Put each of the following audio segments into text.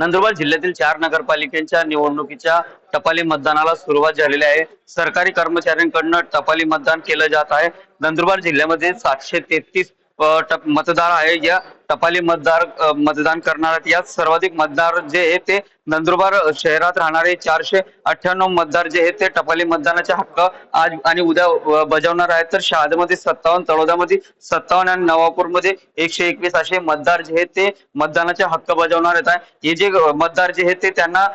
नंदुरबार जिल्ह्यातील 4 नगरपालिकांच्या निवडणुकीच्या टपाली मतदानाला सुरुवात झालेली आहे। सरकारी कर्मचाऱ्यांकडून टपाली मतदान केलं जात आहे। नंदुरबार जिल्ह्यामध्ये 733 मतदार आहे। या टपाली मतदान करणार यात सर्वाधिक मतदार जे आहे ते नंदुरबार शहरात राहणारे 498 मतदार जे आहेत ते टपाली मतदानाचा हक्क आज आणि उद्या बजावणार आहेत। तर शहाद्यामध्ये 57, तळोद्यामध्ये 57 आणि नवापूरमध्ये 121 असे मतदार जे आहेत ते मतदानाचा हक्क बजावणार आहेत। हे जे मतदार जे आहेत ते त्यांना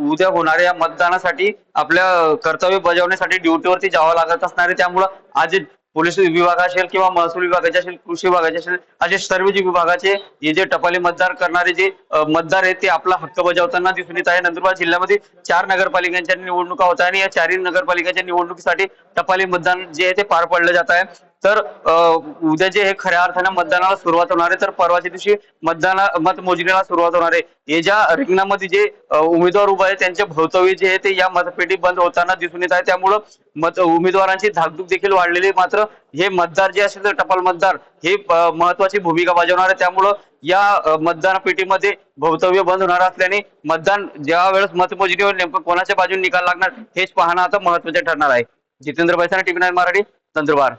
उद्या होणाऱ्या या मतदानासाठी आपल्या कर्तव्य बजावण्यासाठी ड्युटीवरती जावं लागत असणार आहे। त्यामुळे आज पोलीस विभाग असेल किंवा महसूल विभागाचे असेल, कृषी विभागाचे असेल, असे सर्व जे विभागाचे हे जे टपाली मतदार करणारे जे मतदार आहेत ते आपला हक्क बजावताना दिसून येत आहे। नंदुरबार जिल्ह्यामध्ये 4 नगरपालिकांच्या निवडणुका होत आहे आणि या 4ही नगरपालिकांच्या निवडणुकीसाठी टपाली मतदान जे आहे ते पार पडलं जात आहे। तर उद्या जे हे खऱ्या अर्थाने मतदानाला सुरुवात होणार आहे, तर परवाच्या दिवशी मतमोजणीला सुरुवात होणार आहे। हे ज्या रिंगणामध्ये जे उमेदवार उभे आहेत त्यांचे भवितव्य जे आहे ते या मतपेटी बंद होताना दिसून येत आहे। त्यामुळे उमेदवारांची धाकधूक देखील वाढलेली, मात्र हे मतदार जे असेल तर टपाल मतदार हे महत्वाची भूमिका बजावणार आहे। त्यामुळे या मतदान पेटीमध्ये भवितव्य बंद होणार असल्याने मतदान ज्या वेळेस मतमोजणीवर नेमकं कोणाच्या बाजूने निकाल लागणार हेच पाहणं आता महत्वाचे ठरणार आहे। जितेंद्र बैसाना, टीव्ही 9 मराठी, नंदुरबार।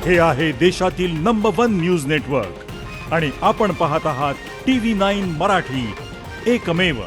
हे आहे देशातील नंबर 1 न्यूज नेटवर्क आणि आपण पाहत आहात टीव्ही 9 मराठी, एकमेव।